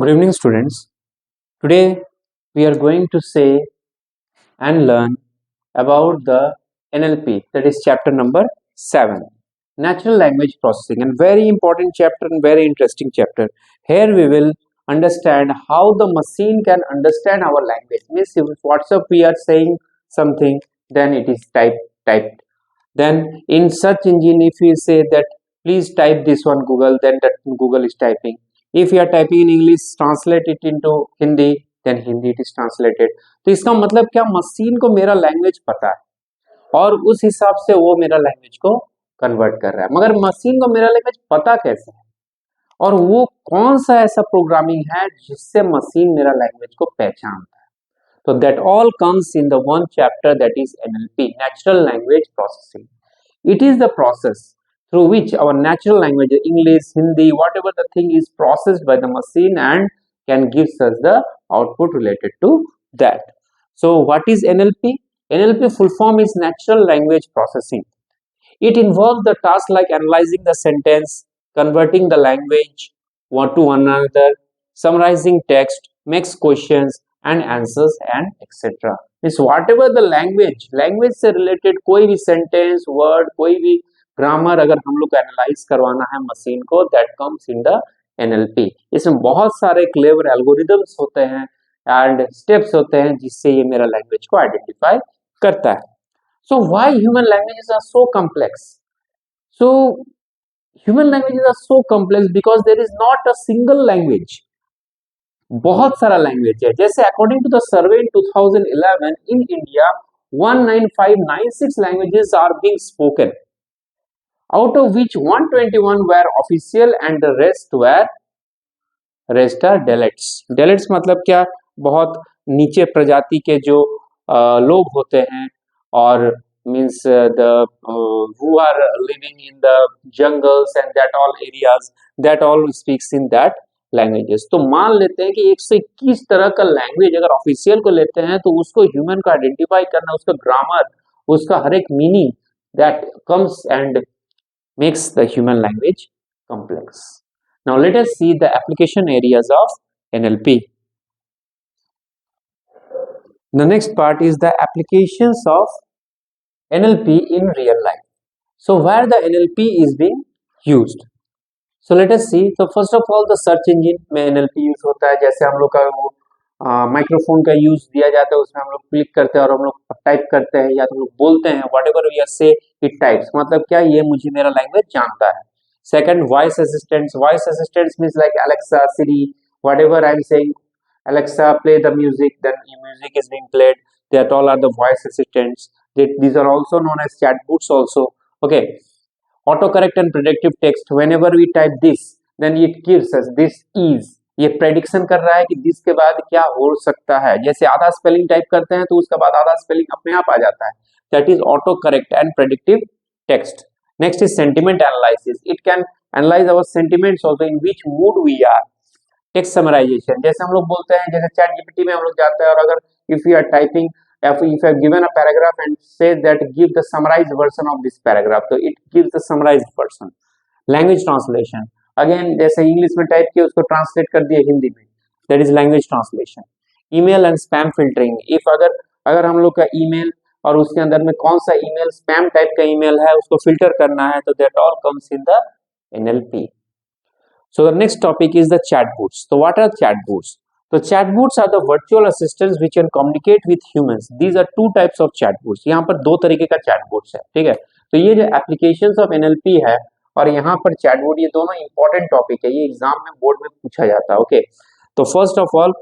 Good evening, students. Today we are going to say and learn about the NLP, that is chapter number 7, Natural Language Processing, and very important chapter and very interesting chapter. Here we will understand how the machine can understand our language. Means if WhatsApp we are saying something, then it is typed. Then in search engine, if we say that please type this one Google, then that Google is typing. If you are typing in English, translate it into Hindi, then Hindi it is translated. तो इसका मतलब क्या, machine को मेरा language पता है और उस हिसाब से वो मेरा लैंग्वेज को कन्वर्ट कर रहा है। मगर मशीन को मेरा लैंग्वेज पता कैसे है और वो कौन सा ऐसा प्रोग्रामिंग है जिससे मशीन मेरा लैंग्वेज को पहचानता है। So that all comes in the one chapter, that is NLP, Natural Language Processing. It is the process through which our natural language, English, Hindi, whatever the thing is processed by the machine and can give us the output related to that. So what is NLP? NLP full form is Natural Language Processing. It involves the task like analyzing the sentence, converting the language one to one another, summarizing text, makes questions and answers and etc. Means whatever the language से related कोई भी sentence, word, कोई भी grammar अगर हम लोग को analyze करवाना है मशीन को, that comes in the NLP. इसमें बहुत सारे clever algorithms होते हैं and steps होते हैं जिससे ये मेरा language को identify करता है. So why human languages are so complex? So human languages are so complex because there is not a single language. बहुत सारा लैंग्वेज है. जैसे according to the survey in 2011 in India 19596 languages are being spoken, out of which 121 were official and the rest are dialects. Dialects मतलब क्या, बहुत नीचे प्रजाति के जो लोग होते हैं और means the who are living in the jungles and that all areas, that all speaks in that languages. तो मान लेते हैं कि 121 तरह का लैंग्वेज अगर ऑफिशियल को लेते हैं तो उसको ह्यूमन को आइडेंटिफाई करना, उसका ग्रामर, उसका हर एक meaning, that comes and makes the human language complex. Now let us see the application areas of NLP. The next part is the applications of NLP in real life. So where the NLP is being used. So let us see. So first of all, the search engine में NLP use होता है. जैसे हम लोग का वो microphone का use दिया जाता है, उसमें हम लोग क्लिक करते हैं और हम लोग टाइप करते हैं या तो हम लोग बोलते हैं, whatever we say it types. मतलब क्या, ये मुझे मेरा लैंग्वेज जानता है. Second, voice assistants. Voice assistants means like Alexa, Siri, whatever I'm saying, Alexa play the music, then music is being played. That all are the voice assistants. These are also known as chatbots also. Okay. Autocorrect and predictive text. Whenever we type this, then it gives us this is. ये prediction कर रहा है कि this के बाद क्या हो सकता है. जैसे आधा स्पेलिंग टाइप करते हैं तो उसके बाद आधा स्पेलिंग अपने आप आ जाता है. That is auto correct and predictive text. Next is sentiment analysis. It can analyse our sentiments also, in which mood we are. Text summarisation, जैसे हम लोग बोलते हैं, जैसे चैट जीपीटी में हम लोग जाते हैं और अगर if you are typing, if you have given a paragraph and say that give the summarized version of this paragraph, so it gives the summarized version. Language translation, again जैसे English में type किया उसको translate कर दिया हिंदी में, that is language translation. Email and spam filtering. If अगर हम लोग का ईमेल और उसके अंदर में कौन सा ईमेल स्पैम टाइप का ईमेल है उसको फिल्टर करना है, तो that all comes in the NLP. So the next topic is the chatbots. So what are chatbots? तो chatbots are the virtual assistants which can communicate with humans. These are two types of chatbots. यहाँ पर दो तरीके का chatbots है, ठीक है. तो ये जो applications of NLP है और यहाँ पर chatbot, ये दोनों important topic है. ये एग्जाम में बोर्ड में पूछा जाता है. ओके, तो फर्स्ट ऑफ ऑल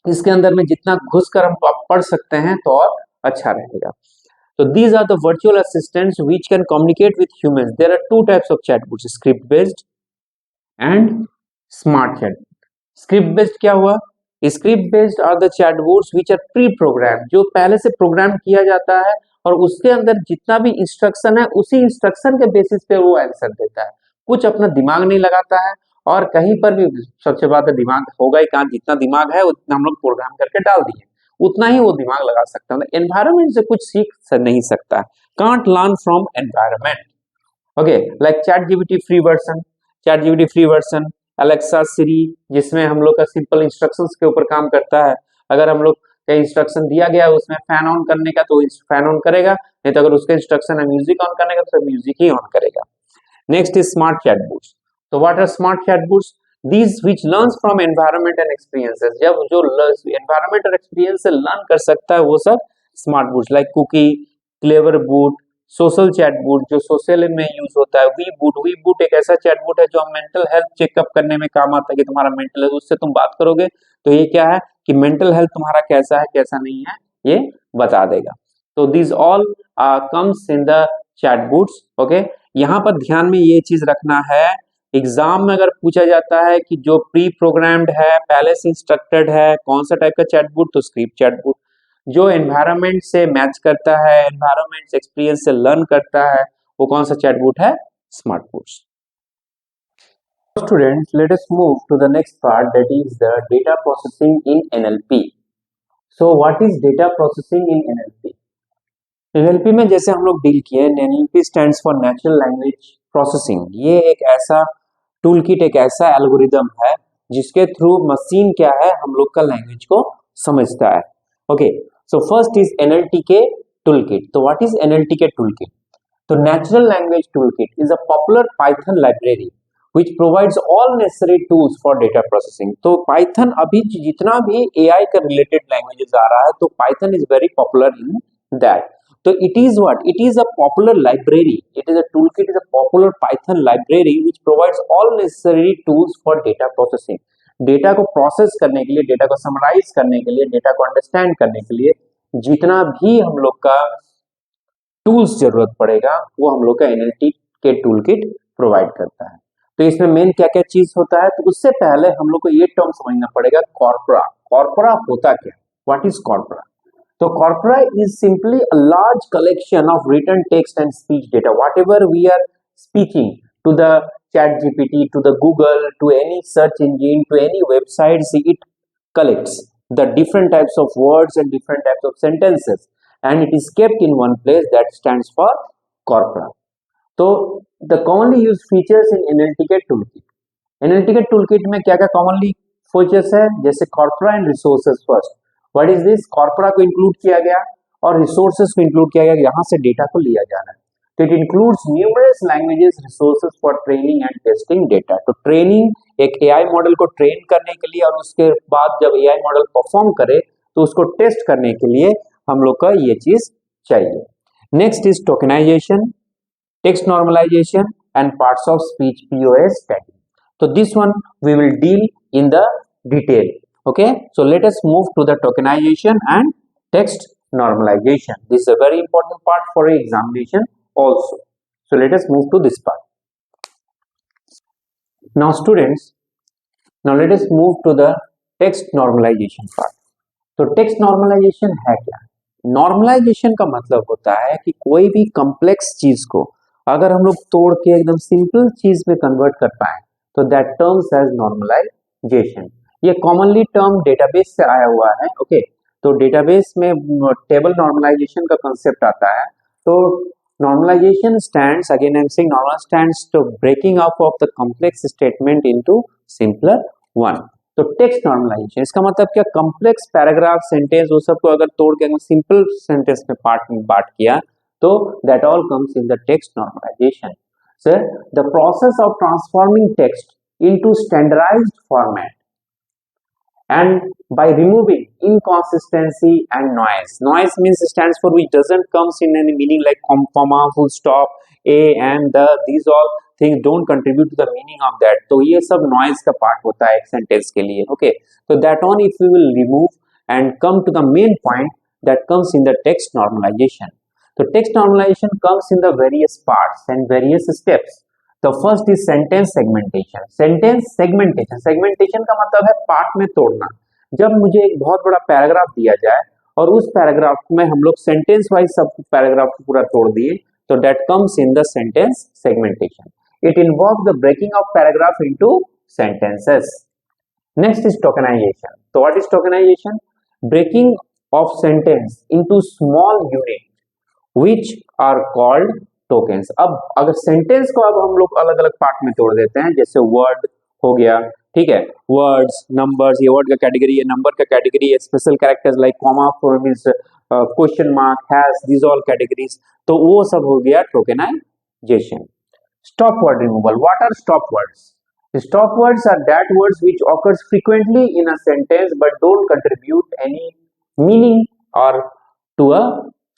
इसके अंदर में जितना घुस कर हम पढ़ सकते हैं तो और अच्छा रहेगा. So these are the virtual assistants which can communicate with humans. There are two types of chatbots: script based and smart chat. Script based क्या हुआ? Script based are the chatbots which are pre program, जो पहले से programme किया जाता है और उसके अंदर जितना भी इंस्ट्रक्शन है उसी इंस्ट्रक्शन के बेसिस पे वो आंसर देता है. कुछ अपना दिमाग नहीं लगाता है और कहीं पर भी सबसे ज्यादा दिमाग होगा ही कहाँ, जितना दिमाग है उतना हम लोग प्रोग्राम करके डाल दिए, उतना ही वो दिमाग लगा सकता है. एनवायरमेंट से कुछ सीख नहीं सकता, can't learn from environment. Okay, like chat GPT free version Alexa, Siri, जिसमें हम लोग का सिंपल इंस्ट्रक्शंस के ऊपर काम करता है। अगर हम लोग का इंस्ट्रक्शन दिया गया है उसमें फैन ऑन करने का तो फैन ऑन करेगा, नहीं तो अगर उसका इंस्ट्रक्शन है म्यूजिक ऑन करने का तो म्यूजिक ही ऑन करेगा। Next is smart chatbots. तो what are smart chatbots? These which learns from environment and experiences। जब जो environment और experience से learn कर सकता है वो सब smart bot, like Kuki, clever bot, social chat bot जो सोशल में यूज होता है, वी बूट। वी बूट एक ऐसा चैट बूट है जो मेंटल हेल्थ चेकअप करने में काम आता है कि तुम्हारा मेंटल हेल्थ, उससे तुम बात करोगे तो ये क्या है कि मेंटल हेल्थ तुम्हारा कैसा है कैसा नहीं है ये बता देगा। तो this all comes in the chat boots. Okay, यहाँ पर ध्यान में ये चीज रखना है, एग्जाम में अगर पूछा जाता है कि जो प्री प्रोग्राम्ड है, पहले से इंस्ट्रक्टेड है, कौन सा टाइप का चैटबॉट, तो स्क्रिप्ट चैटबॉट। जो एनवायरनमेंट से मैच करता है, एनवायरनमेंट एक्सपीरियंस से लर्न करता है, वो कौन सा चैटबॉट है, smart bots. Students, let us move to the next part, that is the data processing in NLP. So what is data processing in NLP? NLP में जैसे हम लोग डील किए, NLP stands for natural language processing. ये एक ऐसा tool kit, एक ऐसा एल्गोरिदम है जिसके थ्रू मशीन क्या है हम लोग का लैंग्वेज को समझता है। Okay, so first is NLTK tool kit. तो what is NLTK tool kit? तो natural language tool kit is a popular Python library which provides all necessary tools for data processing। तो पाइथन अभी जितना भी AI का related languages आ रहा है तो Python is very popular in that. तो it is what? It is a popular library. It is a toolkit, is a popular Python library which provides all necessary tools for data processing। Data को process करने के लिए, data को summarise करने के लिए, data को अंडरस्टैंड करने के लिए जितना भी हम लोग का टूल्स जरूरत पड़ेगा वो हम लोग का NLP के टूल किट प्रोवाइड करता है। तो इसमें मेन क्या क्या चीज होता है, तो उससे पहले हम लोग को ये टर्म समझना पड़ेगा, कॉर्पोरा। कॉर्पोरा होता क्या? What is corpora? तो corpora is simply a large collection of written text and speech data. Whatever we are speaking to the chat GPT, to the Google, to any search engine, to any website, it collects the different types of words and different types of sentences and it is kept in one place, that stands for corpora. So the commonly used features in NLTK toolkit. NLTK toolkit में क्या क्या commonly features है, जैसे corpora and resources first। What is this? Corpora को include किया गया और resources को इंक्लूड किया गया, यहाँ से डेटा को लिया जाना है। तो it includes numerous languages resources for training and testing data. तो ट्रेनिंग एक AI मॉडल को ट्रेन करने के लिए और उसके बाद जब AI मॉडल परफॉर्म करे तो उसको टेस्ट करने के लिए हम लोग का ये चीज चाहिए। Next is tokenisation, text normalisation and parts of speech POS tagging. तो this one we will deal in the detail. Okay, so let us move to the tokenization and text normalization. This is a very important part for examination also. So let us move to this part. Now students, now let us move to the text normalization part. तो text normalization है क्या? Normalization का मतलब होता है कि कोई भी complex चीज को अगर हम लोग तोड़ के एकदम सिंपल चीज में कन्वर्ट कर पाए तो that terms as normalization। ये कॉमनली टर्म डेटाबेस से आया हुआ है। ओके, तो डेटाबेस में टेबल नॉर्मलाइजेशन का कंसेप्ट आता है। तो normalisation stands, again I am saying, normal stands to breaking up of the complex statement into simpler one. तो टेक्स्ट नॉर्मलाइजेशन इसका मतलब क्या? कॉम्प्लेक्स पैराग्राफ, सेंटेंस, वो सब को अगर तोड़ के अगर सिंपल सेंटेंस में पार्ट में बांट किया तो that all comes in the text normalisation. Sir, the process of transforming text into standardised format and by removing inconsistency and noise. Noise means stands for which doesn't comes in any meaning like comma, full stop, a and the, these all things don't contribute to the meaning of that. तो ये सब noise का part होता है एक sentence के लिए। Okay, so that on if we will remove and come to the main point that comes in the text normalization. So text normalization comes in the various parts and various steps. तो first is sentence segmentation. Sentence segmentation, segmentation का मतलब है part में तोड़ना। जब मुझे एक बहुत बड़ा पैराग्राफ दिया जाए और उस पैराग्राफ में हम लोग सेंटेंस वाइज सब पैराग्राफ को पूरा तोड़ दिए तो that comes in the sentence segmentation. It involves the breaking of paragraph into sentences. Next is tokenisation. तो what is tokenisation? Breaking of sentence into small unit which are called tokens. अब अगर sentence को अब हम लोग अलग अलग part में तोड़ देते हैं, जैसे वर्ड हो गया, ठीक है। वर्ड्स, नंबर्स, ये वर्ड का कैटेगरी है, नंबर का कैटेगरी है, special characters like comma, means question mark, hash, this all categories, तो वो सब हो गया tokenisation. Stop word removal, what are stop words? Stop words are that words which occurs frequently in a sentence but don't contribute any meaning or to a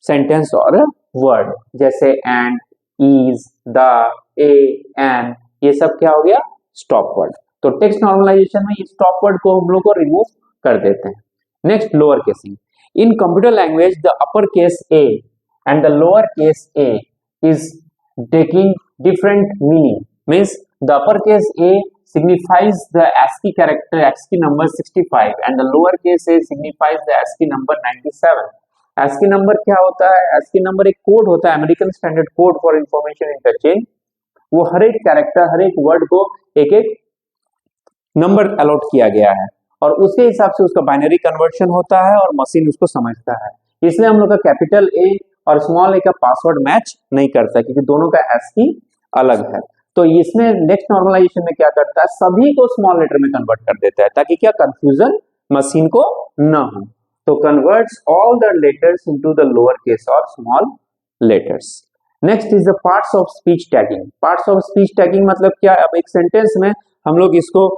sentence or a word, जैसे and, is, the, a, an, ये सब क्या हो गया? Stop word. तो text normalisation में ये stop word को हम लोग को रिमूव कर देते हैं। Next, lower casing. In computer language the upper case A and the lower case A is taking different meaning, means the uppercase A signifies the ASCII character, ASCII number 65 and the lowercase a signifies the ASCII number 97। ASCII number क्या होता है? ASCII number एक code होता है, American standard code for information interchange. वो हर एक character, हर एक word को एक एक नंबर अलॉट किया गया है और उसके हिसाब से उसका बाइनरी कन्वर्शन होता है और मशीन उसको समझता है। इसलिए हम लोग का कैपिटल ए और स्मॉल ए का पासवर्ड मैच नहीं करता क्योंकि दोनों का ASCII अलग है। तो इसमें नेक्स्ट नॉर्मलाइजेशन में क्या करता है? सभी को स्मॉल लेटर में कन्वर्ट कर देता है ताकि क्या कंफ्यूजन मशीन को न हो। तो converts all the letters into the lower case और small letters. Next is the parts of speech tagging. Parts of speech tagging मतलब क्या? अब एक सेंटेंस में हम लोग इसको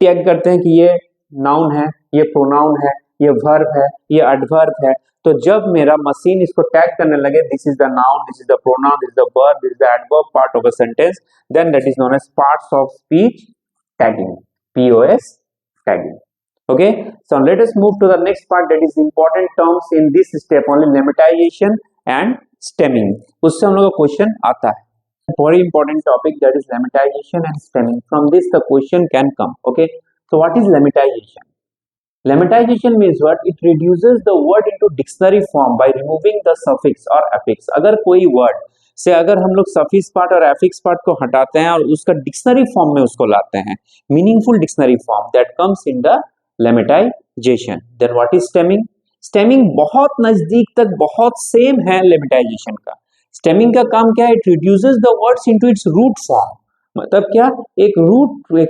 टैग करते हैं कि ये नाउन है, ये प्रोनाउन है, ये वर्ब है, ये एडवर्ब है। तो जब मेरा मशीन इसको टैग करने लगे, this is the noun, this is the pronoun, this is the verb, this is the adverb part of a sentence, then that is known as parts of speech tagging, POS tagging. Okay, so let us move to the next part, that is important terms in this step only, lemmatization and stemming। उससे हम लोग का question आता है, very important topic, that is lemmatization and stemming। From this the question can come। Okay, so what is lemmatization? Lemmatization means what? It reduces the word into dictionary form by removing the suffix or affix। अगर कोई word से अगर हम लोग suffix part और affix part को हटाते हैं और उसका डिक्शनरी फॉर्म में उसको लाते हैं, meaningful dictionary form, that comes in the lemmatisation. Then what is stemming? Stemming बहुत नजदीक तक बहुत सेम है लेमेटाइजेशन का। स्टेमिंग का काम क्या है? It reduces the words into its root form. मतलब क्या? एक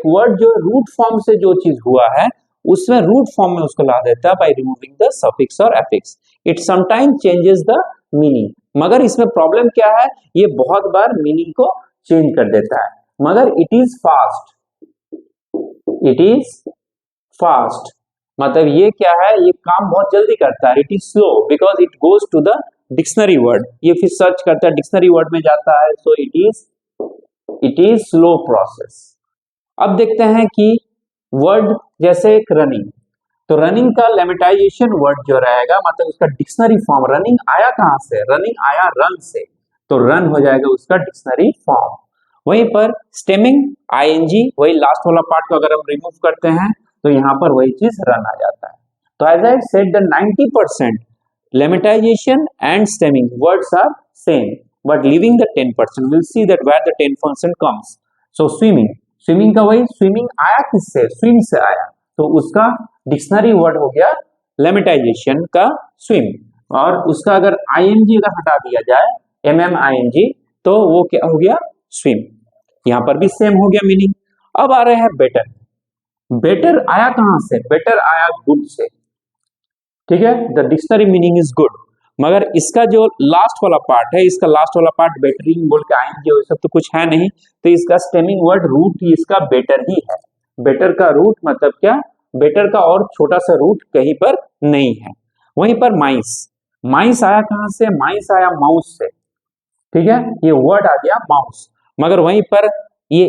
वर्ड जो रूट फॉर्म से जो चीज हुआ है उसमें रूट फॉर्म में उसको ला देता है बाय रिमूविंग द सफिक्स और affix. It sometime changes the meaning, मगर इसमें प्रॉब्लम क्या है? ये बहुत बार मीनिंग को चेंज कर देता है, मगर it is fast. It is fast मतलब ये क्या है? ये काम बहुत जल्दी करता है। It is slow because it goes to the dictionary word, ये फिर सर्च करता है, डिक्शनरी वर्ड में जाता है, सो इट इज स्लो प्रोसेस। अब देखते हैं कि वर्ड जैसे एक रनिंग, तो रनिंग का लेमेटाइजेशन वर्ड जो रहेगा मतलब उसका डिक्शनरी फॉर्म, रनिंग आया कहां से? रनिंग आया रन से, तो रन हो जाएगा उसका डिक्शनरी फॉर्म। वहीं पर स्टेमिंग ING, वही लास्ट वाला पार्ट को अगर हम रिमूव करते हैं तो यहाँ पर वही चीज रन आ जाता है। तो as I said the 90% lemmatisation and stemming words are same, but leaving the 10%, will see that where the 10% comes. So swimming, swimming का वही, स्विमिंग आया किससे? स्विम से आया, तो उसका डिक्शनरी वर्ड हो गया लेमेटाइजेशन का स्विम, और उसका अगर ING अगर हटा दिया जाए, MMING, तो वो क्या हो गया? स्विम। यहां पर भी सेम हो गया मीनिंग। अब आ रहे हैं बेटर। बेटर आया कहां से? बेटर आया गुड से, ठीक है, the dictionary meaning is good, मगर इसका जो लास्ट वाला पार्ट है, इसका लास्ट वाला पार्ट बेटरिंग बोल के आएंगे, वो सब तो कुछ है नहीं, तो इसका स्टेमिंग वर्ड रूट ही इसका बेटर ही है। बेटर का रूट मतलब क्या? बेटर का और छोटा सा रूट कहीं पर नहीं है। वहीं पर माइस, माइस आया कहां से? माइस आया माउस से, ठीक है, ये वर्ड आ गया माउस, मगर वहीं पर ये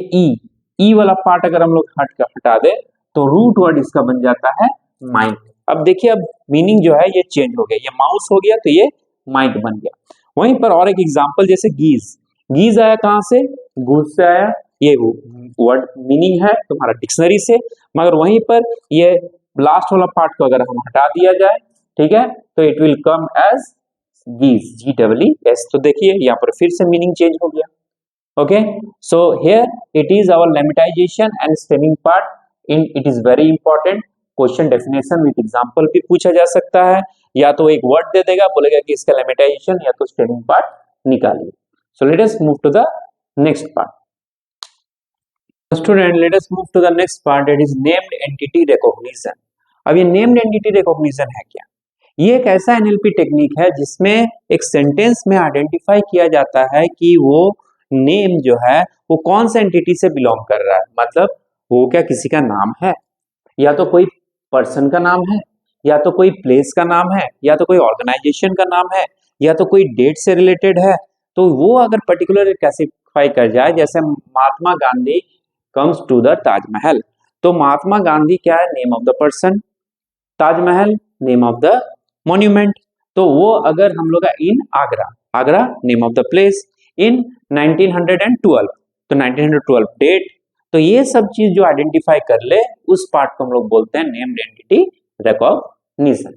ई वाला पार्ट अगर हम लोग हटा दे तो रूट वर्ड इसका बन जाता है माइक। अब देखिए, अब मीनिंग जो है ये चेंज हो गया, ये माउस हो गया तो ये माइक बन गया। वहीं पर और एक एग्जांपल, जैसे गीज, गीज आया कहां से? गूज से आया, ये वर्ड मीनिंग है तुम्हारा डिक्शनरी से, मगर वहीं पर ये लास्ट वाला पार्ट को अगर हम हटा दिया जाए, ठीक है, तो it will come as geese, GEES। तो देखिए यहाँ पर फिर से मीनिंग चेंज हो गया। Okay, so here it is our lemmatization and stemming part in, it is very important। Question definition with example भी पूछा जा सकता है, या तो एक वर्ड दे देगा, बोलेगा कि इसका लेमेटाइजेशन या तो स्टेमिंग पार्ट निकालिए। So let us move to the next part. Student let us move to the next part, that is named entity recognition. अब ये नेम्ड एंटिटी रिकॉग्निशन है क्या? ये एक ऐसा एनएलपी टेक्निक है जिसमें एक सेंटेंस में आइडेंटिफाई किया जाता है कि वो नेम जो है वो कौन सा एंटिटी से बिलोंग कर रहा है। मतलब वो क्या किसी का नाम है, या तो कोई पर्सन का नाम है, या तो कोई प्लेस का नाम है, या तो कोई ऑर्गेनाइजेशन का नाम है, या तो कोई डेट से रिलेटेड है। तो वो अगर पर्टिकुलर क्लासिफाई कर जाए, जैसे Mahatma Gandhi comes to the Taj Mahal, तो महात्मा गांधी क्या है? Name of the person, Taj Mahal name of the monument. तो वो अगर हम लोग का in Agra, Agra name of the place, in 1912 तो 1912 डेट। तो ये सब चीज जो आइडेंटिफाई कर ले उस पार्ट को हम लोग बोलते हैं named entity recognition.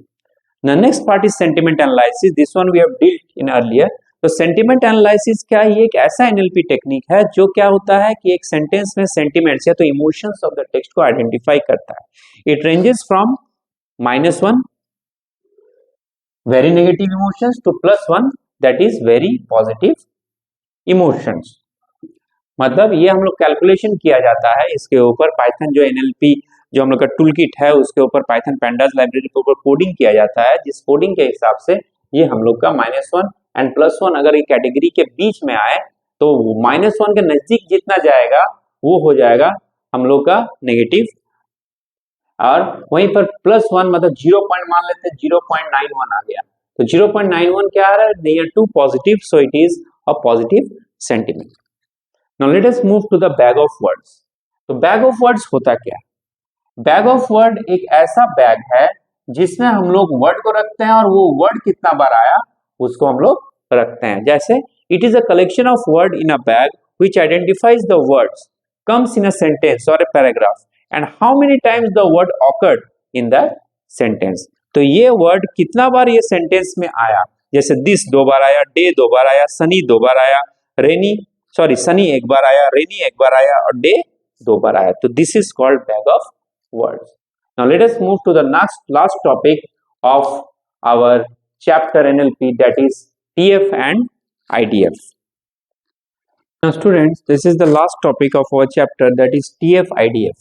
The next part is sentiment analysis, this one we have dealt in earlier. तो सेंटिमेंट एनालिसिस क्या है? ये एक ऐसा एनएलपी टेक्निक है जो क्या होता है कि एक सेंटेंस में सेंटिमेंट्स या तो इमोशंस ऑफ द टेक्स्ट को आइडेंटिफाई करता है। It ranges from -1 very negative emotions to +1 that is very positive emotions. मतलब ये हम लोग कैलकुलेशन किया जाता है इसके ऊपर, पाइथन जो एनएलपी जो हम लोग का टूल किट है उसके ऊपर पाइथन पैंडास लाइब्रेरी के ऊपर कोडिंग किया जाता है, जिस कोडिंग के हिसाब से ये हम लोग का -1 एंड +1 अगर ये कैटेगरी के बीच में आए तो -1 के नजदीक जितना जाएगा वो हो जाएगा हम लोग का नेगेटिव, और वहीं पर +1 मतलब 0 पॉइंट मान लेते हैं, 0.91 आ गया तो 0.91 क्या आ रहा है? Near to positive, so it is a positive sentiment. Now let us move to the bag of words. तो बैग ऑफ वर्ड्स होता क्या है? बैग ऑफ वर्ड एक ऐसा बैग है जिसमें हम लोग वर्ड को रखते हैं और वो वर्ड कितना बार आया उसको हम लोग रखते हैं। जैसे it is a collection of word in a bag which identifies the words comes in a sentence और a paragraph and how many times the word occurred in the sentence. तो ये वर्ड कितना बार ये सेंटेंस में आया, जैसे this 2 बार आया, day 2 बार आया, सनी 2 बार आया, सनी 1 बार आया, रेनी 1 बार आया और डे 2 बार आया। तो this is called bag of words. Now let us move to the last topic of our chapter NLP, that is TF and IDF. Now students, this is the last topic of our chapter, that is TF IDF.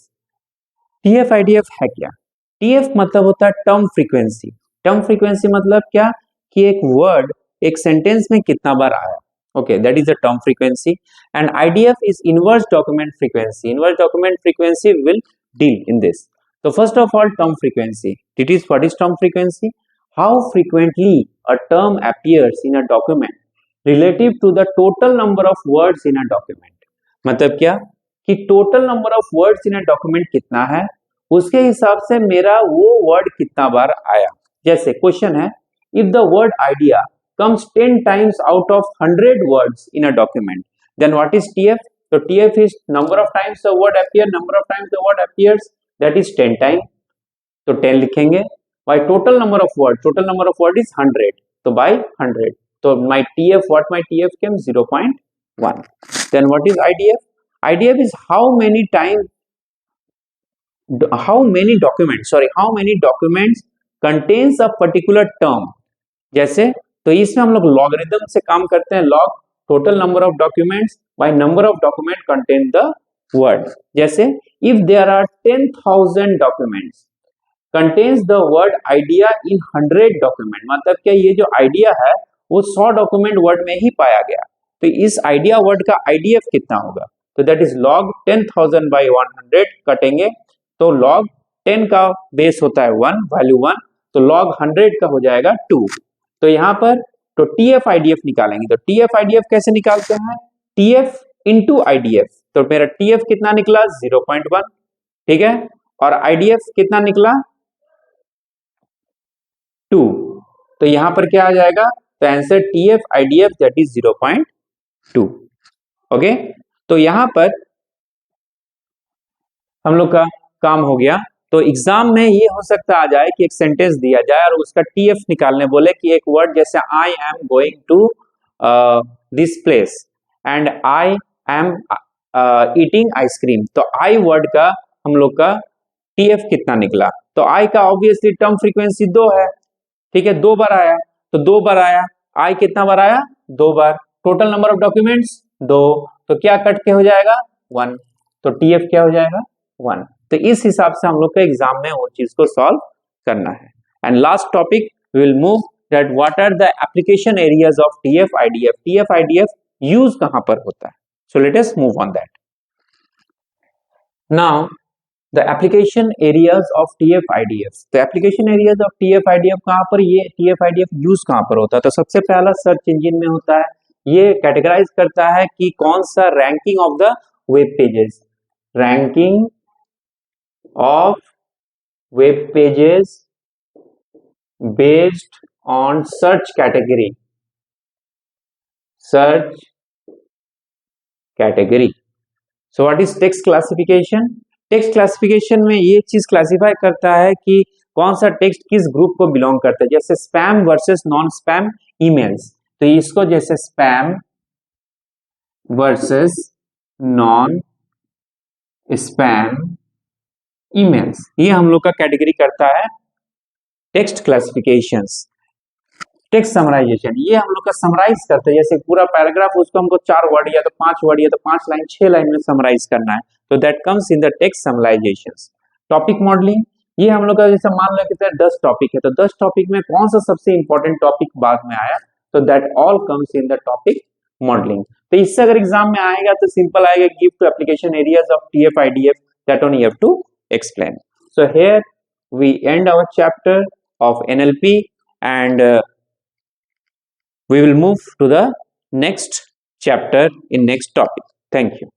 TF IDF है क्या? TF मतलब होता है term frequency. Term frequency मतलब क्या कि एक word एक सेंटेंस में कितना बार आया, okay, that is the term frequency. And IDF is inverse document frequency. Inverse document frequency will deal in this. So first of all, term frequency. What is term frequency? How frequently a term appears in a document relative to the total number of words in a document. मतलब क्या कि total number of words in a document कितना है उसके हिसाब से मेरा वो वर्ड कितना बार आया। जैसे क्वेश्चन है, if the word idea comes 10 times out of 100 words in a document, then what is TF? So TF is number of times the word appear, number of times the word appears, that is 10 times. तो 10 लिखेंगे। by total number of word is 100, तो by 100, तो my TF, what my TF came 0.1. then what is IDF? IDF is how many documents contains a particular term. जैसे तो इसमें हम लोग logarithm से काम करते हैं, log total number of documents by number of document contain the word. जैसे if there are 10,000 documents contains the word idea in 100 document, मतलब क्या ये जो आइडिया है वो 100 डॉक्यूमेंट वर्ड में ही पाया गया, तो इस आइडिया वर्ड का आईडीएफ कितना होगा? तो दैट इज लॉग 10,000 बाय 100 कटेंगे, तो लॉग 10 का बेस होता है 1, वैल्यू 1, तो लॉग 100 का हो जाएगा 2। तो यहाँ पर तो टीएफ आईडीएफ निकालेंगे, तो टीएफ आईडीएफ कैसे निकालते हैं? टीएफ इंटू आईडीएफ, तो मेरा टीएफ कितना निकला? 0.1, ठीक है, और आईडीएफ कितना निकला? 2। तो यहां पर क्या आ जाएगा? तो answer TF IDF that is 0.2। Okay, तो यहां पर हम लोग का काम हो गया। तो एग्जाम में ये हो सकता आ जाए कि एक सेंटेंस दिया जाए और उसका टीएफ निकालने बोले कि एक वर्ड जैसे I am going to this place and I am eating ice cream, तो आई वर्ड का हम लोग का टीएफ कितना निकला? तो आई का ऑब्वियसली टर्म फ्रीक्वेंसी 2 है, ठीक है, 2 बार आया, तो 2 बार आया, आई कितना बार आया? 2 बार, टोटल नंबर ऑफ डॉक्यूमेंट्स 2, तो क्या कट के हो जाएगा? 1। तो TF क्या हो जाएगा 1। तो इस हिसाब से हम लोग के एग्जाम में वो चीज को सॉल्व करना है। And last topic we will move that what are the application areas of TF IDF। TF IDF use कहां पर होता है? So let us move on that. Now the application areas of TF IDF। तो application areas of TF IDF कहां पर, ये TF IDF use कहां पर होता है? तो सबसे पहला सर्च इंजन में होता है। ये कैटेगराइज करता है कि कौन सा ranking of the web pages, ranking of web pages based on search category, search category. So what is text classification? Text classification में ये चीज क्लासिफाई करता है कि कौन सा टेक्स्ट किस ग्रुप को बिलोंग करता है, जैसे spam versus non spam emails. तो इसको जैसे spam versus non spam emails, ये हम लोग का कैटेगरी करता है टेक्स्ट क्लासिफिकेशंस। टेक्स्ट समराइजेशन, ये हम लोग का समराइज करते हैं, जैसे पूरा पैराग्राफ उसको हमको 4 वर्ड या तो 5 वर्ड या तो 5 लाइन 6 लाइन में समराइज करना है, तो that comes in the text summarisations. Topic modelling, ये हम लोग का जैसे मान लो कि 10 टॉपिक है, तो 10 टॉपिक में कौन सा सबसे इंपॉर्टेंट टॉपिक बाद में आया, तो that all comes in the topic modelling. तो इससे अगर एग्जाम में आएगा तो सिंपल आएगा, give two application areas of TF IDF, that only you have to explain. So here we end our chapter of NLP and we will move to the next chapter in next topic. Thank you.